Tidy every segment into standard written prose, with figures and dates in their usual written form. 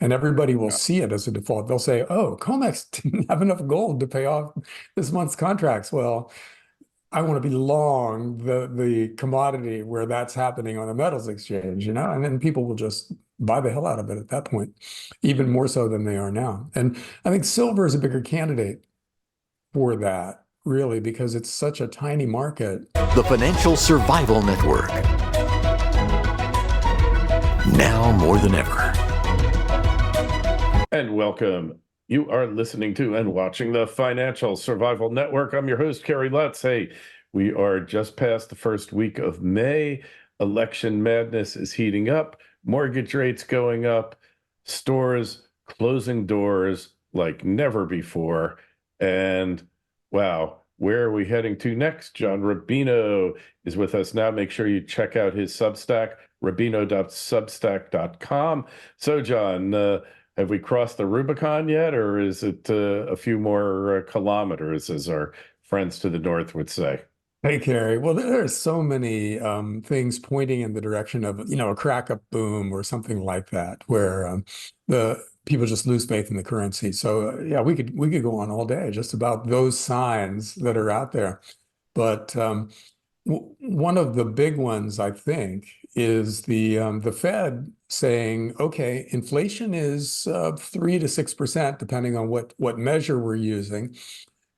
and everybody will Yeah. see it as a default. They'll say, oh, Comex didn't have enough gold to pay off this month's contracts. Well, I want to be long the commodity where that's happening on a metals exchange, and then people will just buy the hell out of it at that point, even more so than they are now. And I think silver is a bigger candidate for that, really, because it's such a tiny market. The Financial Survival Network. Now more than ever. And welcome. You are listening to and watching the Financial Survival Network. I'm your host, Kerry Lutz. Hey, we are just past the first week of May. Election madness is heating up. Mortgage rates going up. Stores closing doors like never before. And wow, where are we heading to next? John Rubino is with us now. Make sure you check out his Substack, rubino.substack.com. So, John, have we crossed the Rubicon yet, or is it a few more kilometers, as our friends to the north would say? Hey, Kerry. Well, there are so many things pointing in the direction of, a crack up boom or something like that, where the people just lose faith in the currency. So yeah, we could go on all day just about those signs that are out there. But one of the big ones, I think, is the Fed saying, okay, inflation is 3 to 6%, depending on what measure we're using.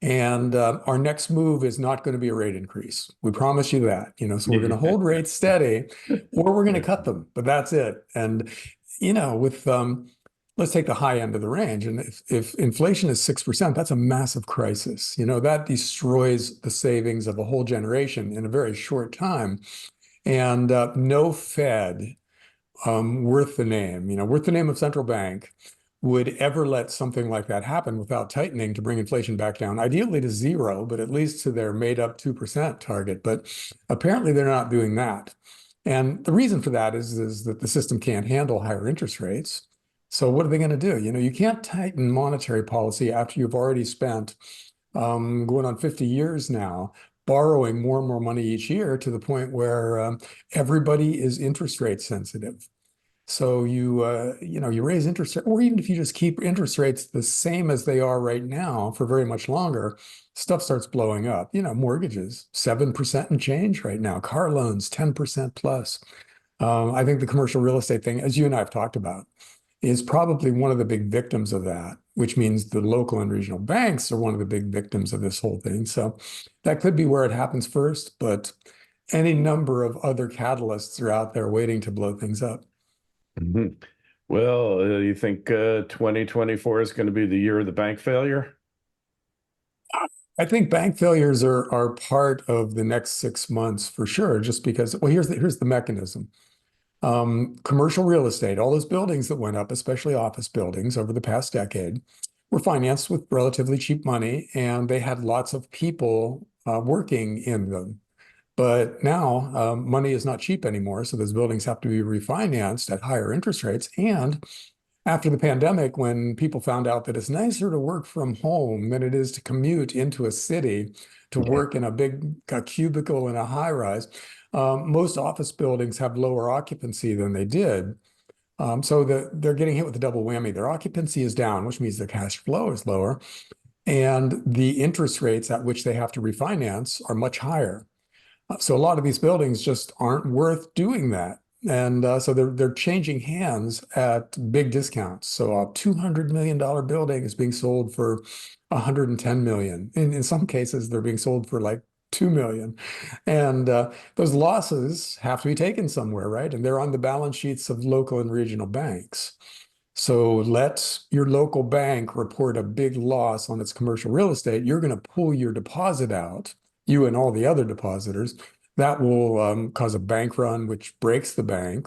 And our next move is not going to be a rate increase. We promise you that, so we're going to hold rates steady or we're going to cut them, but that's it. And, with, let's take the high end of the range. And if inflation is 6%, that's a massive crisis. That destroys the savings of a whole generation in a very short time. And no Fed worth the name of central bank would ever let something like that happen without tightening to bring inflation back down, ideally to zero, but at least to their made up 2% target. But apparently they're not doing that. And the reason for that is that the system can't handle higher interest rates. So what are they going to do? You can't tighten monetary policy after you've already spent going on 50 years now, borrowing more and more money each year to the point where everybody is interest rate sensitive. So you raise interest, or even if you just keep interest rates the same as they are right now for very much longer, stuff starts blowing up. Mortgages, 7% and change right now, car loans, 10% plus. I think the commercial real estate thing, as you and I have talked about, is probably one of the big victims of that, which means the local and regional banks are one of the big victims of this whole thing. So that could be where it happens first, but any number of other catalysts are out there waiting to blow things up. Mhm. Well, you think 2024 is going to be the year of the bank failure? I think bank failures are part of the next 6 months for sure, just because, well, here's the mechanism. Commercial real estate, all those buildings that went up, especially office buildings over the past decade, were financed with relatively cheap money, and they had lots of people working in them. But now money is not cheap anymore, so those buildings have to be refinanced at higher interest rates. And after the pandemic, when people found out that it's nicer to work from home than it is to commute into a city to work in a big cubicle in a high rise, most office buildings have lower occupancy than they did. So they're getting hit with a double whammy. Their occupancy is down, which means their cash flow is lower, and the interest rates at which they have to refinance are much higher. So a lot of these buildings just aren't worth doing that. And so they're changing hands at big discounts. So a $200 million building is being sold for 110 million. In some cases, they're being sold for like 2 million. And those losses have to be taken somewhere, right? And they're on the balance sheets of local and regional banks. So let your local bank report a big loss on its commercial real estate. You're going to pull your deposit out, you and all the other depositors. That will cause a bank run, which breaks the bank.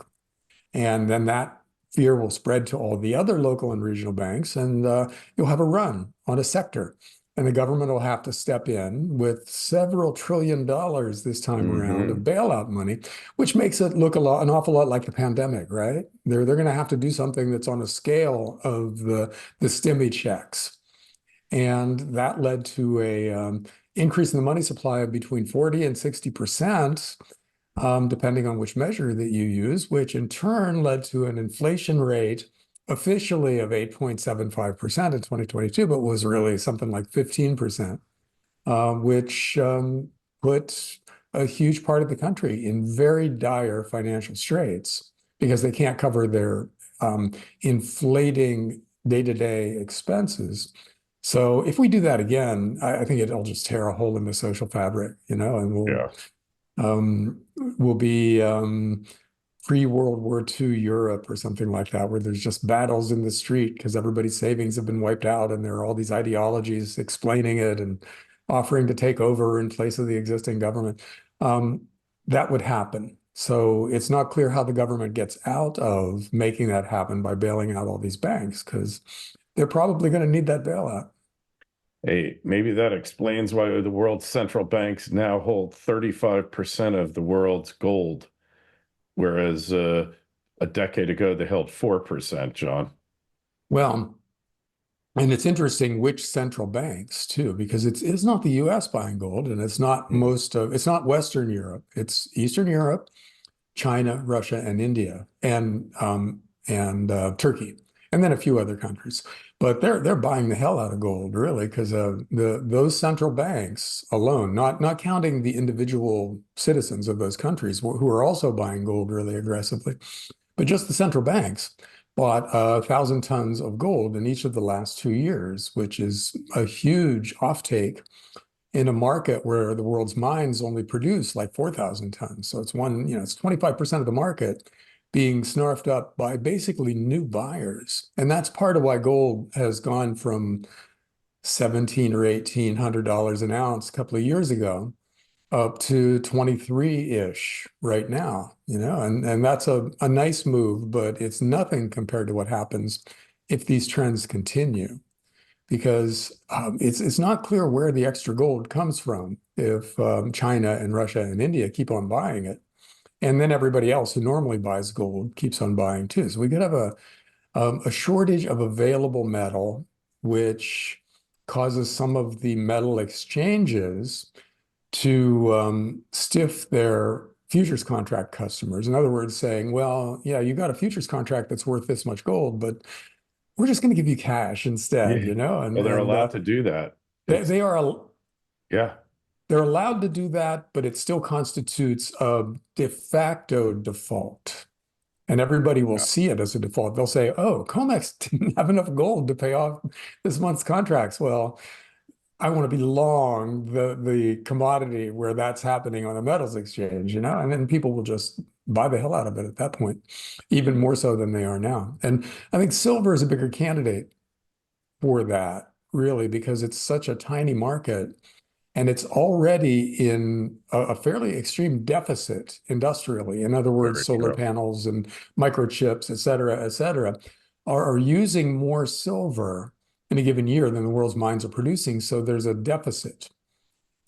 And then that fear will spread to all the other local and regional banks, and you'll have a run on a sector. And the government will have to step in with several $1 trillion this time around of bailout money, which makes it look an awful lot like the pandemic, right? They're going to have to do something that's on a scale of the stimmy checks. And that led to a increase in the money supply of between 40 and 60%, depending on which measure that you use, which in turn led to an inflation rate officially of 8.75% in 2022, but was really something like 15%, which put a huge part of the country in very dire financial straits because they can't cover their inflating day-to-day expenses. So if we do that again, I think it'll just tear a hole in the social fabric, and we'll be pre-World War II Europe or something like that, where there's just battles in the street because everybody's savings have been wiped out, and there are all these ideologies explaining it and offering to take over in place of the existing government. That would happen. So it's not clear how the government gets out of making that happen by bailing out all these banks, because they're probably going to need that bailout. Hey, maybe that explains why the world's central banks now hold 35% of the world's gold, whereas a decade ago they held 4%, John. Well, and it's interesting which central banks too, because it's not the US buying gold, and it's not it's not Western Europe, it's Eastern Europe, China, Russia, and India, and Turkey, and then a few other countries. But they're buying the hell out of gold, really, because those central banks alone, not counting the individual citizens of those countries who are also buying gold really aggressively, but just the central banks bought 1,000 tons of gold in each of the last 2 years, which is a huge offtake in a market where the world's mines only produce like 4,000 tons. So it's it's 25% of the market being snarfed up by basically new buyers. And that's part of why gold has gone from $1,700 or $1,800 an ounce a couple of years ago up to 23-ish right now, and that's a nice move, but it's nothing compared to what happens if these trends continue, because it's not clear where the extra gold comes from if China and Russia and India keep on buying it. And then everybody else who normally buys gold keeps on buying too. So we could have a shortage of available metal, which causes some of the metal exchanges to stiff their futures contract customers. In other words, saying, well, yeah, you got a futures contract that's worth this much gold, but we're just going to give you cash instead, Yeah. And Well, they're allowed to do that. They are. Yeah. They're allowed to do that, but it still constitutes a de facto default. And everybody will see it as a default. They'll say, oh, COMEX didn't have enough gold to pay off this month's contracts. Well, I want to be long the commodity where that's happening on a metals exchange, and then people will just buy the hell out of it at that point, even more so than they are now. And I think silver is a bigger candidate for that, really, because it's such a tiny market, and it's already in a fairly extreme deficit industrially. In other words, solar panels and microchips, et cetera, are using more silver in a given year than the world's mines are producing. So there's a deficit.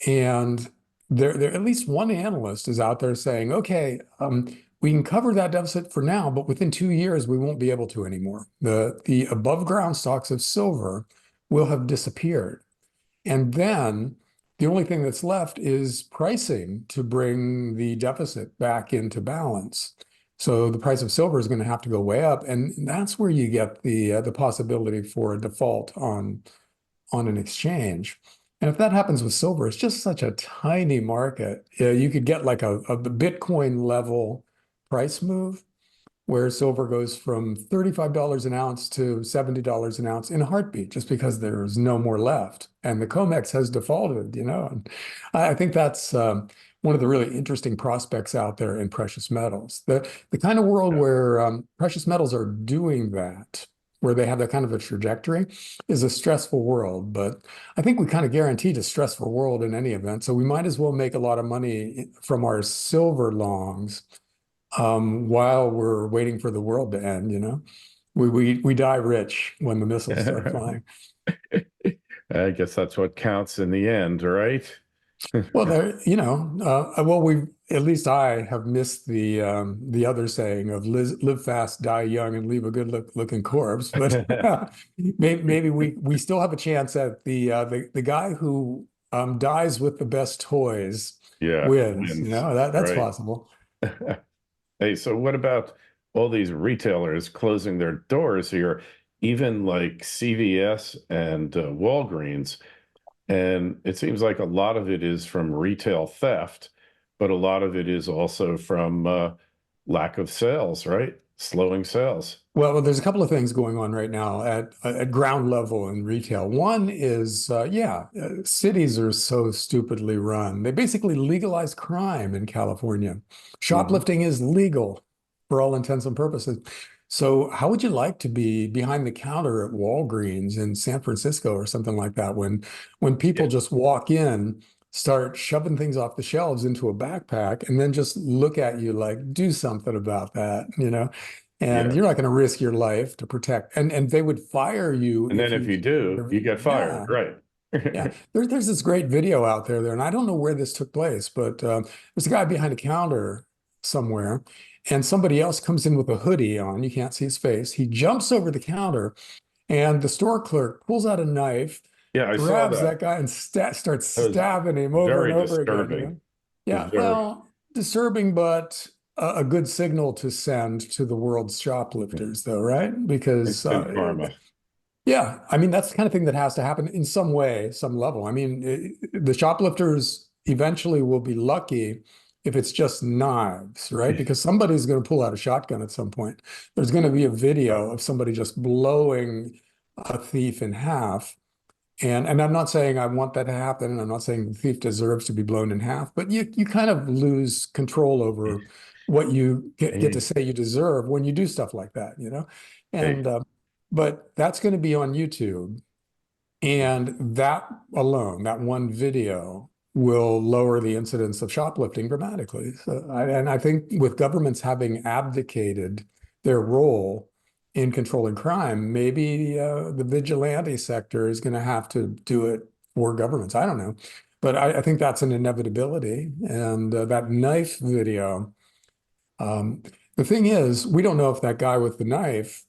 And there at least one analyst is out there saying, okay, we can cover that deficit for now, but within 2 years, we won't be able to anymore. The above ground stocks of silver will have disappeared. And then the only thing that's left is pricing to bring the deficit back into balance. So the price of silver is going to have to go way up, and that's where you get the possibility for a default on an exchange. And if that happens with silver, it's just such a tiny market. You could get like a Bitcoin level price move, where silver goes from $35 an ounce to $70 an ounce in a heartbeat, just because there's no more left. And the COMEX has defaulted, And I think that's one of the really interesting prospects out there in precious metals. The kind of world where precious metals are doing that, where they have that kind of a trajectory, is a stressful world. But I think we kind of guaranteed a stressful world in any event. So we might as well make a lot of money from our silver longs while we're waiting for the world to end, We die rich when the missiles start flying. I guess that's what counts in the end, right? Well, at least I have missed the other saying of live fast, die young, and leave a good looking corpse. But maybe we still have a chance at the guy who dies with the best toys wins. Wins. That's right. possible. Hey, so what about all these retailers closing their doors here, even like CVS and Walgreens. And it seems like a lot of it is from retail theft, but a lot of it is also from lack of sales, right? Slowing sales. Well, there's a couple of things going on right now at ground level in retail. One is, cities are so stupidly run. They basically legalize crime in California. Mhm. Shoplifting is legal for all intents and purposes. So, how would you like to be behind the counter at Walgreens in San Francisco or something like that when Yeah, people just walk in, start shoving things off the shelves into a backpack, and then just look at you like, do something about that, you know? And yeah. you're not going to risk your life to protect. And they would fire you And then if if you you do, you get fired, yeah, right? yeah. There's this great video out there, and I don't know where this took place, but there's a guy behind a counter somewhere, and somebody else comes in with a hoodie on. You can't see his face. He jumps over the counter, and the store clerk pulls out a knife, Yeah, I saw grabs that. that guy, and starts It was stabbing him over and very over again, you disturbing. know? It was Yeah, very well, disturbing, but a good signal to send to the world's shoplifters, though, right? Because instant karma. yeah, I mean, that's the kind of thing that has to happen in some way, some level. I mean, the shoplifters eventually will be lucky if it's just knives, right? Because somebody's going to pull out a shotgun at some point. There's going to be a video of somebody just blowing a thief in half. And I'm not saying I want that to happen, and I'm not saying the thief deserves to be blown in half, but you kind of lose control over what you get to Hey, say you deserve when you do stuff like that, you know? hey, And but that's going to be on YouTube, and that alone, that one video, will lower the incidence of shoplifting dramatically. And I think with governments having abdicated their role in controlling crime, maybe the vigilante sector is going to have to do it for governments. I don't know. But I think that's an inevitability. And that knife video, um, the thing is, we don't know if that guy with the knife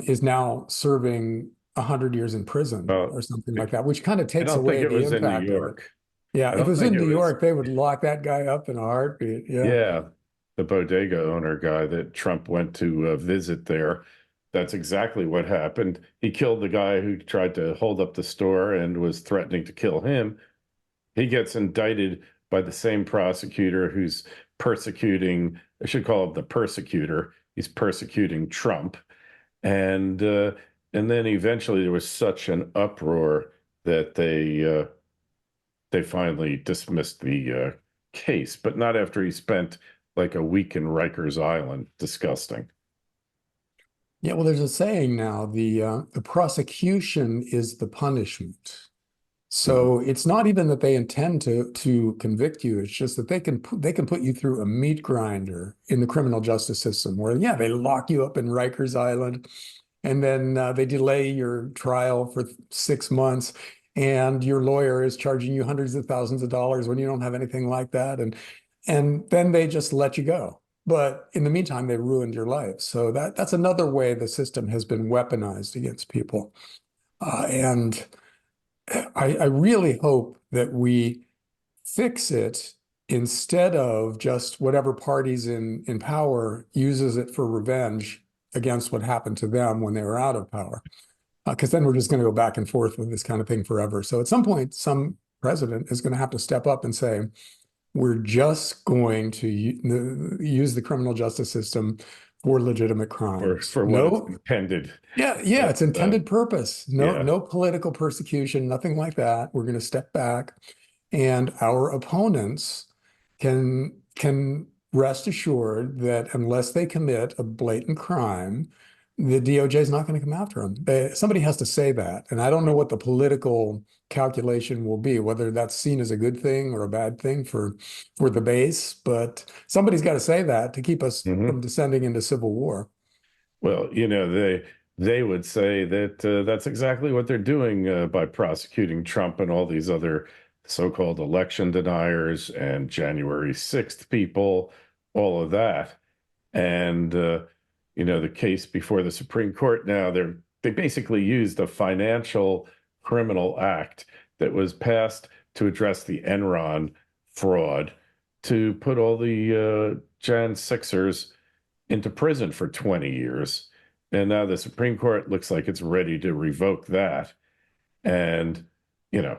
is now serving 100 years in prison well, or something like that, which kind of I takes don't think away it the was in New impact of it. York. Yeah, I if it don't was think in it New was. York, they would lock that guy up in a heartbeat. Yeah. Yeah, the bodega owner guy that Trump went to visit there. That's exactly what happened. He killed the guy who tried to hold up the store and was threatening to kill him. He gets indicted by the same prosecutor who's persecuting, I should call him the persecutor. He's persecuting Trump. And uh, and then eventually there was such an uproar that they finally dismissed the case, but not after he spent like a week in Rikers Island. Disgusting. Yeah, well, there's a saying now, the prosecution is the punishment. Mhm. So it's not even that they intend to convict you. It's just that they can put you through a meat grinder in the criminal justice system, where yeah, they lock you up in Rikers Island, and then they delay your trial for 6 months, and your lawyer is charging you hundreds of thousands of dollars when you don't have anything like that, and then they just let you go. But in the meantime, they ruined your life. So that's another way the system has been weaponized against people, and I really hope that we fix it instead of just whatever party's in power uses it for revenge against what happened to them when they were out of power. Because then we're just going to go back and forth with this kind of thing forever. So at some point, some president is going to have to step up and say, we're just going to use the criminal justice system for legitimate crimes. For what it's No, intended. yeah, But it's intended purpose. yeah. No political persecution, nothing like that. We're going to step back, and our opponents can rest assured that unless they commit a blatant crime, the DOJ is not going to come after them. Somebody has to say that, and I don't know what the political calculation will be, whether that's seen as a good thing or a bad thing for the base, but somebody's got to say that to keep us from Mhm. descending into civil war. Well, they would say that that's exactly what they're doing by prosecuting Trump and all these other so-called election deniers and January 6th people, all of that. And the case before the Supreme Court now, they basically used a financial criminal act that was passed to address the Enron fraud to put all the Jan Sixers into prison for 20 years. And now the Supreme Court looks like it's ready to revoke that. And, you know,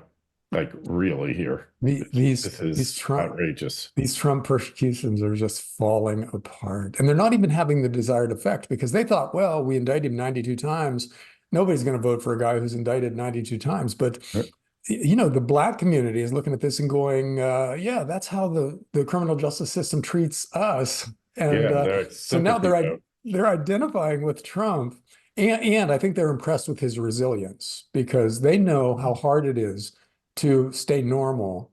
like really here, this is outrageous. These Trump persecutions are just falling apart. And they're not even having the desired effect, because they thought, well, we indict him 92 times. Nobody's going to vote for a guy who's indicted 92 times. But, you know, the Black community is looking at this and going, yeah, that's how the criminal justice system treats us. And so now they're identifying with Trump. And I think they're impressed with his resilience, because they know how hard it is to stay normal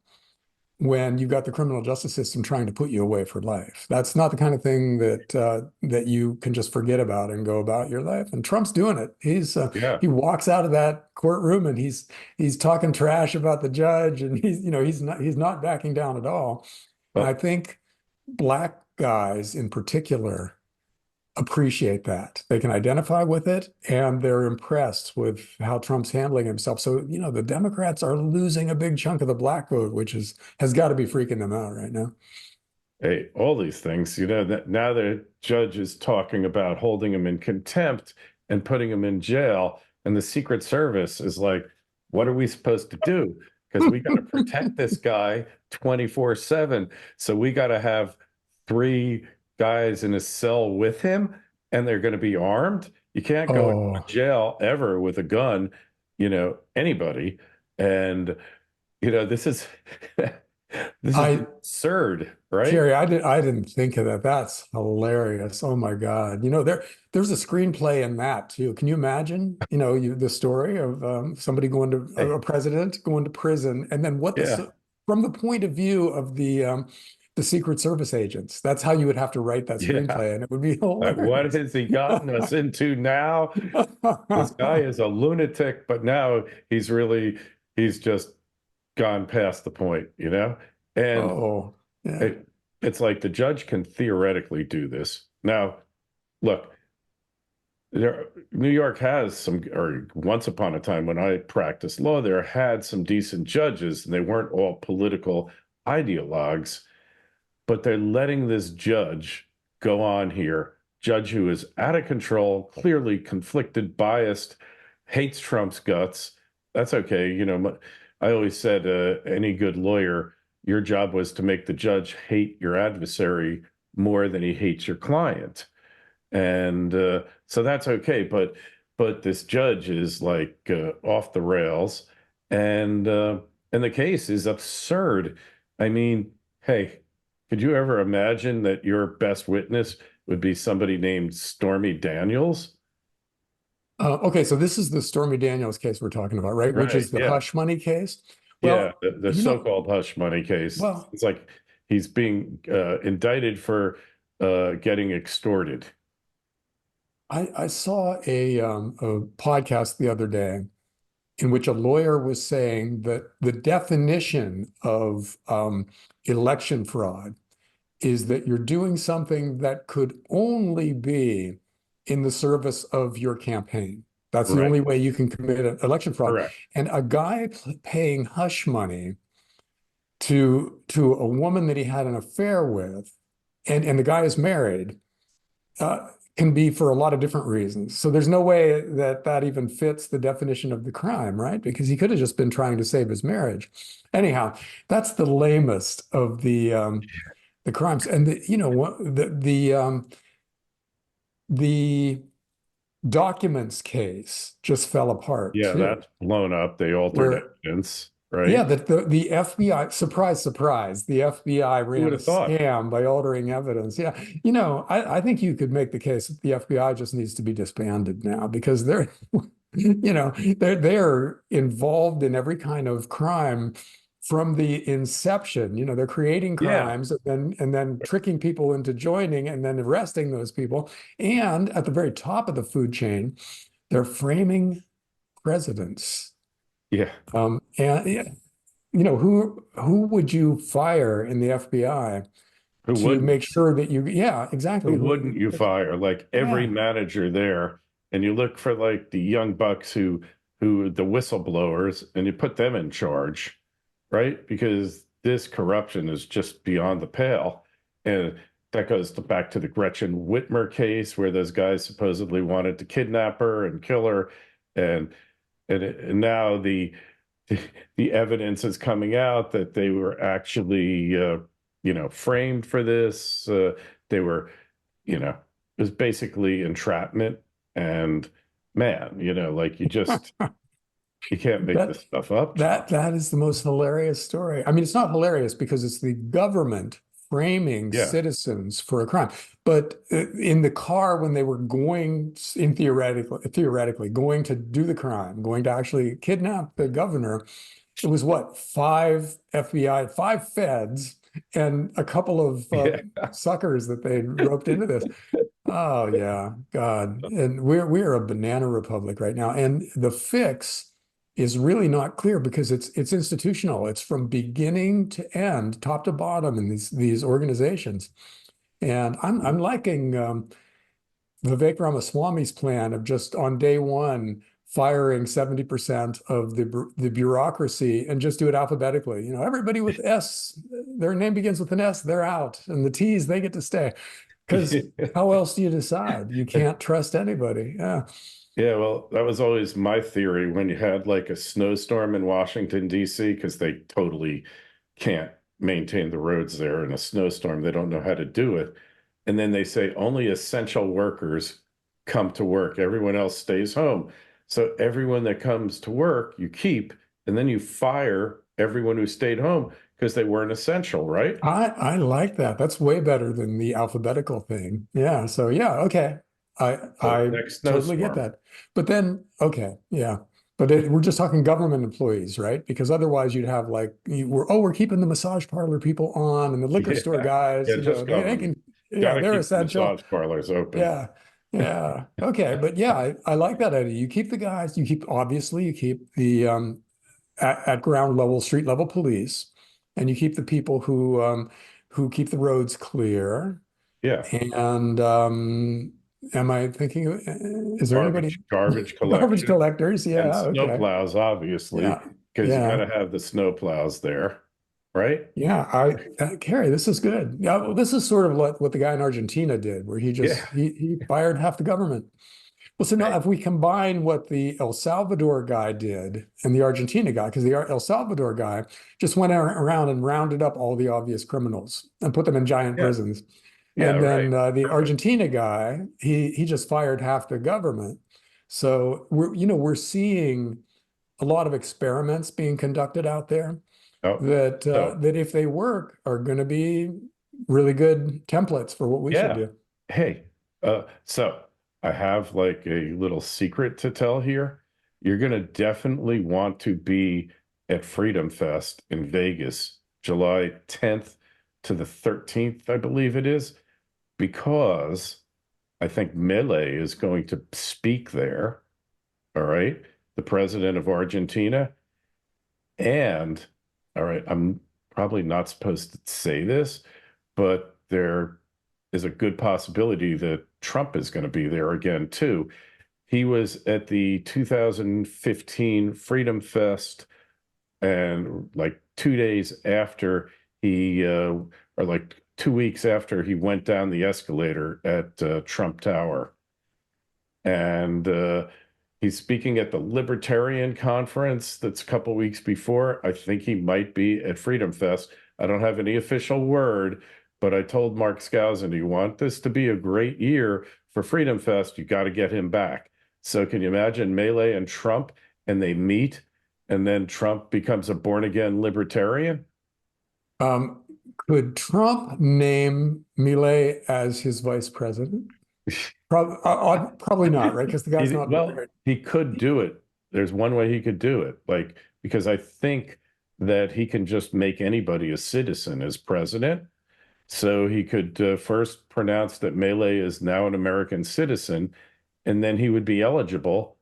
when you've got the criminal justice system trying to put you away for life. That's not the kind of thing that you can just forget about and go about your life. And Trump's doing it. He walks out of that courtroom and he's talking trash about the judge, and he's not backing down at all. And I think Black guys in particular appreciate that. They can identify with it, and they're impressed with how Trump's handling himself. So, you know, the Democrats are losing a big chunk of the Black vote, which has got to be freaking them out right now. Hey, all these things, you know, that now the judge is talking about holding him in contempt and putting him in jail. And the Secret Service is like, what are we supposed to do? Because we got to protect this guy 24/7. So we got to have 3 guys in a cell with him, and they're going to be armed. You can't go to jail ever with a gun, you know, anybody. And, you know, this is absurd, right? Kerry, I didn't think of that. That's hilarious. Oh my God. You know, there's a screenplay in that too. Can you imagine, you know, the story of somebody going to a president going to prison, and then from the point of view of the Secret Service agents. That's how you would have to write that screenplay, and it would be hilarious. Like, what has he gotten us into now? This guy is a lunatic, but now he's just gone past the point, you know? And it's like the judge can theoretically do this. Now, look, New York has some, or once upon a time when I practiced law, there had some decent judges, and they weren't all political ideologues. But they're letting this judge go on here, judge who is out of control, clearly conflicted, biased, hates Trump's guts. That's okay. You know, I always said any good lawyer, your job was to make the judge hate your adversary more than he hates your client. And so that's okay. But this judge is like off the rails, and the case is absurd. I mean, hey, could you ever imagine that your best witness would be somebody named Stormy Daniels? Okay, so this is the Stormy Daniels case we're talking about, right? Which is the hush money case. Well, yeah, the so-called hush money case. Well, it's like he's being indicted for getting extorted. I saw a podcast the other day in which a lawyer was saying that the definition of election fraud is that you're doing something that could only be in the service of your campaign. That's the only way you can commit an election fraud. Correct. And a guy paying hush money to a woman that he had an affair with, and the guy is married, can be for a lot of different reasons. So there's no way that even fits the definition of the crime, right? Because he could have just been trying to save his marriage. Anyhow, that's the lamest of the crimes. And the documents case just fell apart. Yeah, too. That's blown up. They altered evidence. Right. Yeah, that the FBI, surprise, surprise, the FBI ran a scam by altering evidence. Yeah, you know, I think you could make the case that the FBI just needs to be disbanded now, because they're involved in every kind of crime from the inception. You know, they're creating crimes and then tricking people into joining and then arresting those people. And at the very top of the food chain, they're framing presidents. Yeah. And you know, who would you fire in the FBI to make sure that you, exactly. Who wouldn't you fire? Like every manager there, and you look for like the young bucks who the whistleblowers, and you put them in charge, right? Because this corruption is just beyond the pale. And that goes back to the Gretchen Whitmer case where those guys supposedly wanted to kidnap her and kill her, and and now the evidence is coming out that they were actually framed for this. They were, it was basically entrapment. And man, like you can't make this stuff up. That is the most hilarious story. I mean, it's not hilarious because it's the government framing citizens for a crime. But in the car when they were going, theoretically going to do the crime, going to actually kidnap the governor, it was what, 5 FBI, 5 feds, and a couple of suckers that they roped into this. Oh yeah, God. And we're a banana republic right now. And the fix is really not clear because it's institutional. It's from beginning to end, top to bottom in these organizations. And I'm liking Vivek Ramaswamy's plan of just on day one firing 70% of the bureaucracy and just do it alphabetically. Everybody with S, their name begins with an S, they're out, and the T's, they get to stay. Because how else do you decide? You can't trust anybody. Yeah. Yeah, well, that was always my theory when you had like a snowstorm in Washington, D.C., because they totally can't maintain the roads there in a snowstorm. They don't know how to do it. And then they say only essential workers come to work. Everyone else stays home. So everyone that comes to work, you keep, and then you fire everyone who stayed home because they weren't essential, right? I like that. That's way better than the alphabetical thing. Yeah. So yeah, okay. I totally get that. But then, okay, yeah. But we're just talking government employees, right? Because otherwise you'd have like, we're keeping the massage parlor people on and the liquor store guys, they can, they're essential. Massage parlors open. Yeah. Yeah. Okay. But yeah, I like that idea. You keep the guys, you keep the at ground level, street level police, and you keep the people who keep the roads clear. Yeah. And am I thinking of, is there anybody? Garbage collection. Garbage collectors, yeah. And snowplows, obviously, because you gotta have the snowplows there, right? Yeah, Kerry, this is good. Yeah, well, this is sort of like what the guy in Argentina did, where he just he fired half the government. Well, so now if we combine what the El Salvador guy did and the Argentina guy, because the El Salvador guy just went around and rounded up all the obvious criminals and put them in giant prisons. And then the Argentina guy, he just fired half the government. So we're seeing a lot of experiments being conducted out there that if they work are going to be really good templates for what we should do. Hey, so I have like a little secret to tell here. You're going to definitely want to be at Freedom Fest in Vegas, July 10th to the 13th, I believe it is. Because I think Milei is going to speak there, all right, the president of Argentina. And, all right, I'm probably not supposed to say this, but there is a good possibility that Trump is going to be there again, too. He was at the 2015 Freedom Fest, and like 2 days after or like 2 weeks after he went down the escalator at Trump Tower. And he's speaking at the Libertarian Conference that's a couple weeks before. I think he might be at Freedom Fest. I don't have any official word, but I told Mark Skousen, you want this to be a great year for Freedom Fest, you got to get him back. So can you imagine Milei and Trump, and they meet, and then Trump becomes a born-again libertarian? Could Trump name Milei as his vice president? Probably not, right? Because the guy's not. Well, he could do it. There's one way he could do it, like, because I think that he can just make anybody a citizen as president. So he could first pronounce that Milei is now an American citizen, and then he would be eligible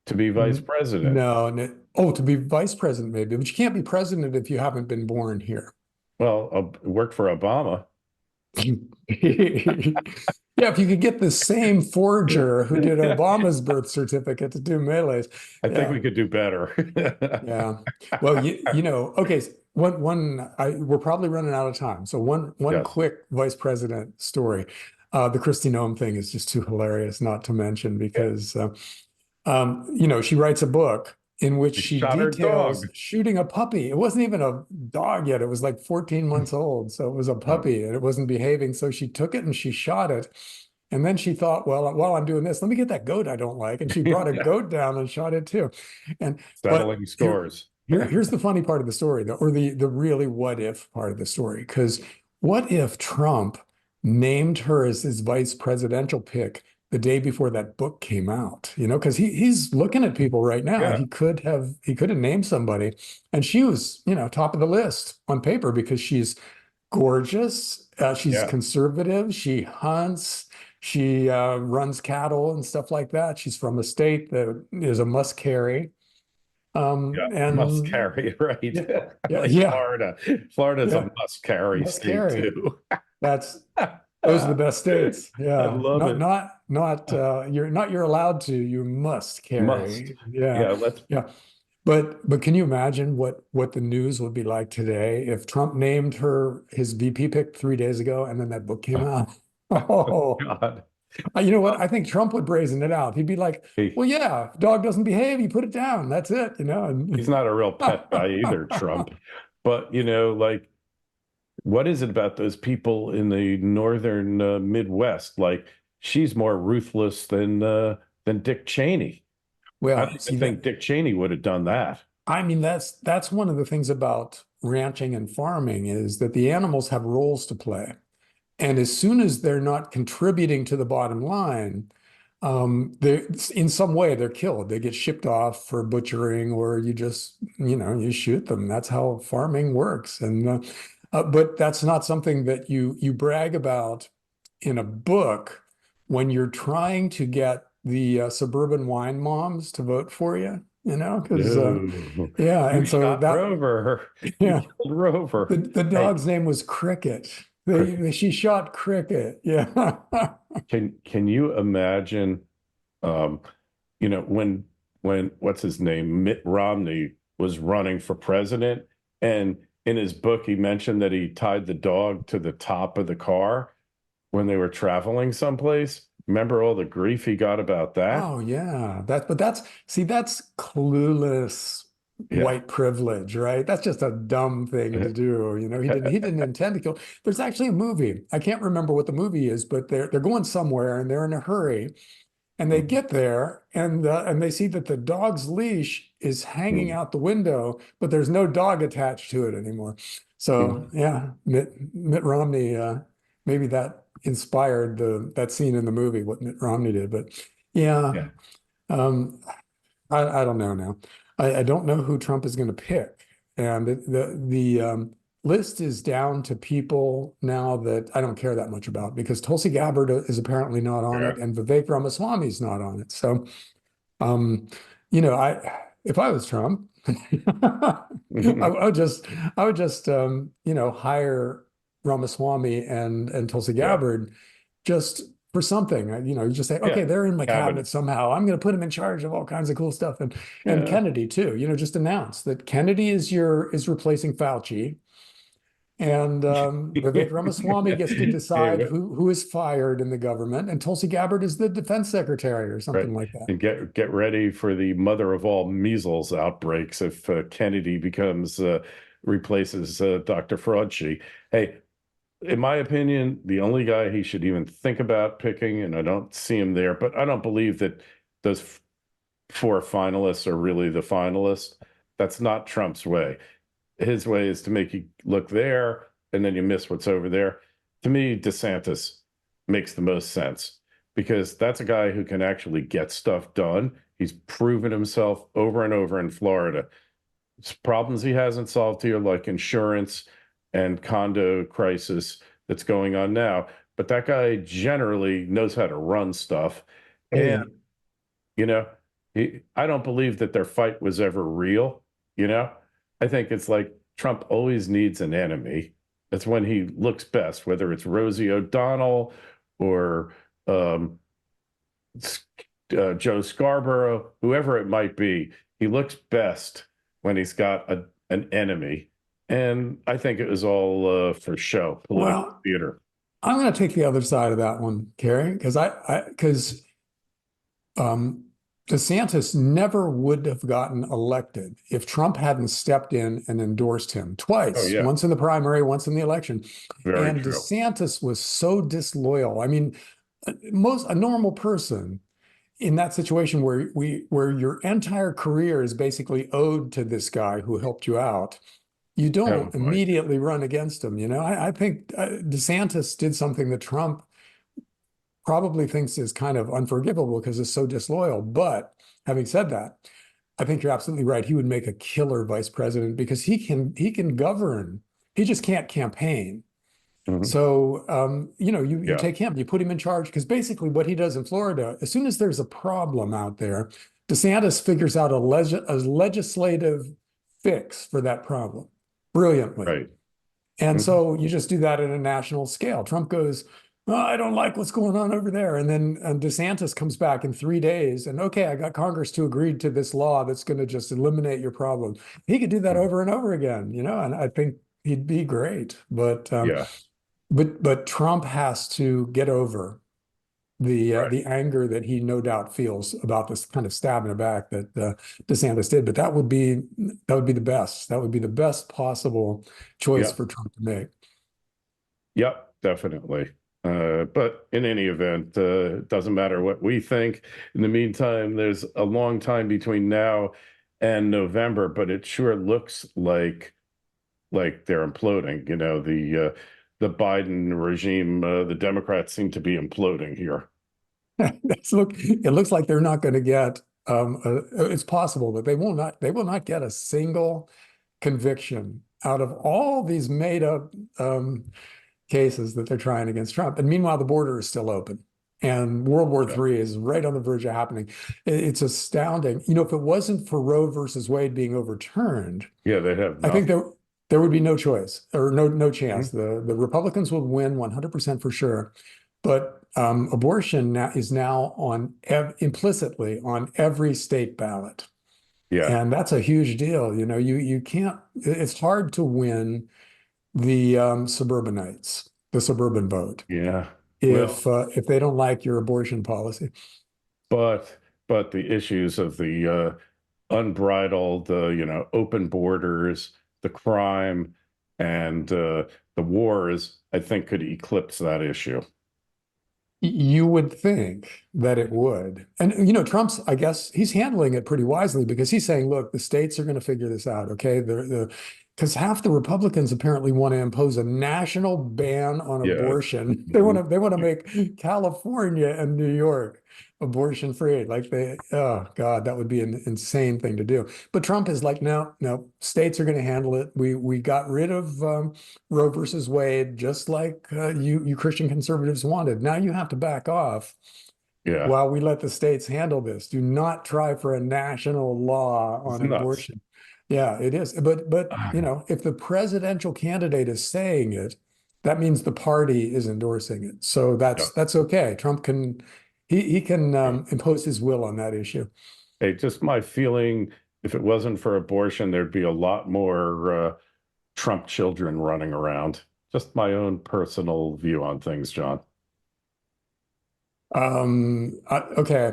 to be vice president. No. Oh, to be vice president, maybe, but you can't be president if you haven't been born here. Well, I'll work for Obama. Yeah, if you could get the same forger who did Obama's birth certificate to do Milei's. I think we could do better. Yeah. Well, okay. we're probably running out of time. So one Yes. quick vice president story. The Kristi Noem thing is just too hilarious not to mention Yeah. because she writes a book in which He she shot her details dog. shooting a puppy. It wasn't even a dog yet. It was like 14 months old. So it was a Oh, puppy and it wasn't behaving. So she took it and she shot it. And then she thought, well, while I'm doing this, let me get that goat I don't like. And she brought a yeah. goat down and shot it too. And but Settling scores. here's the funny part of the story, or the really what if part of the story. Because what if Trump named her as his vice presidential pick the day before that book came out? Because he's looking at people right now. Yeah. He could have named somebody, and she was, top of the list on paper because she's gorgeous. She's Yeah. conservative. She hunts. She runs cattle and stuff like that. She's from a state that is a must carry. Yeah. Must And carry, right? yeah, yeah, Like yeah, Florida. Florida's yeah, a must carry must state carry. too. That's those are the best states. I Yeah, love not it. not not you're allowed to. You must Must. carry. Yeah, Yeah, let's yeah. But can you imagine what the news would be like today if Trump named her his VP pick 3 days ago and then that book came out? Oh, God. you know what? I think Trump would brazen it out. He'd be like, He, "Well, yeah, if dog doesn't behave, you put it down. That's it." he's not a real pet guy either, Trump. But like what is it about those people in the northern Midwest? Like she's more ruthless than Dick Cheney. I Well, don't even see that. think Dick Cheney would have done that. I mean, that's one of the things about ranching and farming is that the animals have roles to play. And as soon as they're not contributing to the bottom line, they're in some way they're killed. They get shipped off for butchering, or you just, you shoot them. That's how farming works. But that's not something that you brag about in a book when you're trying to get the suburban wine moms to vote for you. Because No, yeah, you and so shot that Rover. You yeah, killed Rover. the Hey, dog's name was Cricket. Cricket, She shot Cricket. Yeah. can you imagine? Um, when what's his name, Mitt Romney was running for president, and in his book he mentioned that he tied the dog to the top of the car when they were traveling someplace. Remember all the grief he got about that? Oh yeah. That's clueless Yeah. white privilege, right? That's just a dumb thing to do. He didn't intend to kill. There's actually a movie. I can't remember what the movie is, but they're going somewhere and they're in a hurry. And they get there and they see that the dog's leash is hanging out the window, but there's no dog attached to it anymore. So yeah, Mitt Romney, maybe that inspired that scene in the movie, what Mitt Romney did. But yeah, Yeah. um, I don't know now. I don't know who Trump is going to pick, and the list is down to people now that I don't care that much about because Tulsi Gabbard is apparently not on Yeah. it, and Vivek Ramaswamy is not on it. So, um, if I was Trump, I would just hire Ramaswamy and Tulsi Yeah. Gabbard just for something. You just say, okay, Yeah. they're in my cabinet Cabinet. somehow. I'm going to put them in charge of all kinds of cool stuff, and Yeah. Kennedy too. Just announce that Kennedy is replacing Fauci, and Vivek Ramaswamy gets to Yeah, decide who is fired in the government, and Tulsi Gabbard is the defense secretary or right. something like that. And get ready for the mother of all measles outbreaks if Kennedy replaces Dr. Fraudchi. Hey, in my opinion, the only guy he should even think about picking, and I don't see him there, but I don't believe that those four finalists are really the finalists. That's not Trump's way. His way is to make you look there, and then you miss what's over there. To me, DeSantis makes the most sense because that's a guy who can actually get stuff done. He's proven himself over and over in Florida. It's problems he hasn't solved here, like insurance and condo crisis that's going on now. But that guy generally knows how to run stuff. And, Hey, you know, I don't believe that their fight was ever real. I think it's like Trump always needs an enemy. That's when he looks best, whether it's Rosie O'Donnell or Joe Scarborough, whoever it might be. He looks best when he's got an enemy. And I think it was all for show, political Well, theater. I'm going to take the other side of that one, Kerry, because um, DeSantis never would have gotten elected if Trump hadn't stepped in and endorsed him Oh, twice, yeah, once in the primary, once in the election. very And true. DeSantis was so disloyal. I mean, a normal person in that situation where your entire career is basically owed to this guy who helped you out, you Oh, don't boy. immediately run against him. I think DeSantis did something that Trump probably thinks is kind of unforgivable because it's so disloyal. But having said that, I think you're absolutely right. He would make a killer vice president because he can govern. He just can't campaign. Mhm. So you Yeah. take him, you put him in charge because basically what he does in Florida, as soon as there's a problem out there, DeSantis figures out a legislative fix for that problem brilliantly. Right. And Mhm. so you just do that at a national scale. Trump goes, "Oh, I don't like what's going on over there." And then DeSantis comes back in 3 days and, okay, I got Congress to agree to this law that's going to just eliminate your problem. He could do that over and over again, and I think he'd be great. Yeah. But Trump has to get over Right. the anger that he no doubt feels about this kind of stab in the back that DeSantis did. But that would be the best. That would be the best possible choice Yeah. for Trump to make. Yep, definitely. But in any event, it doesn't matter what we think. In the meantime, there's a long time between now and November, but it sure looks like they're imploding. The Biden regime, the Democrats seem to be imploding here. It looks like they're not going to get. It's possible that they will not get a single conviction out of all these made up cases that they're trying against Trump. And meanwhile, the border is still open. And World War Yeah, III is right on the verge of happening. It's astounding. If it wasn't for Roe versus Wade being overturned, yeah, they have I think nothing. there would be no choice or no chance. Mhm. The Republicans would win 100% for sure. But abortion is now implicitly on every state ballot. Yeah, And that's a huge deal. You can't, it's hard to win the suburbanites, the suburban vote, yeah. Well, if they don't like your abortion policy. but the issues of the unbridled, open borders, the crime, and the wars, I think could eclipse that issue. You would think that it would. And, Trump's, I guess he's handling it pretty wisely because he's saying, look, the states are going to figure this out. Okay. Because half the Republicans apparently want to impose a national ban on Yeah. abortion. Mhm. They want to make California and New York abortion free. Oh God, that would be an insane thing to do. But Trump is like, no, no, states are going to handle it. We got rid of Roe versus Wade, just like you Christian conservatives wanted. Now you have to back off Yeah. while we let the states handle this. Do not try for a national law It's on nuts. abortion. Yeah, it is. But if the presidential candidate is saying it, that means the party is endorsing it. So Yeah. that's okay. Trump can he can impose his will on that issue. Hey, just my feeling, if it wasn't for abortion, there'd be a lot more Trump children running around. Just my own personal view on things, John. Okay,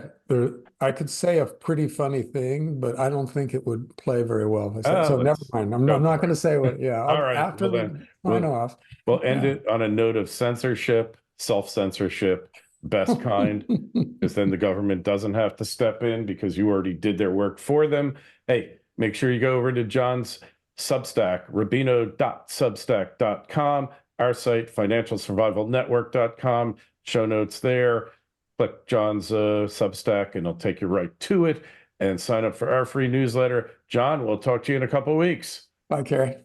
I could say a pretty funny thing, but I don't think it would play very well if I said so. Never Let's mind. I'm go not for going to it. say what. Yeah, All right. after Well, we then sign we'll off. we'll end Yeah. it on a note of censorship, self-censorship, best kind, because then the government doesn't have to step in because you already did their work for them. Hey, make sure you go over to John's Substack, rubino.substack.com, our site, financialsurvivalnetwork.com, show notes there. Click John's Substack and it'll take you right to it, and sign up for our free newsletter. John, we'll talk to you in a couple of weeks. Bye, Kerry.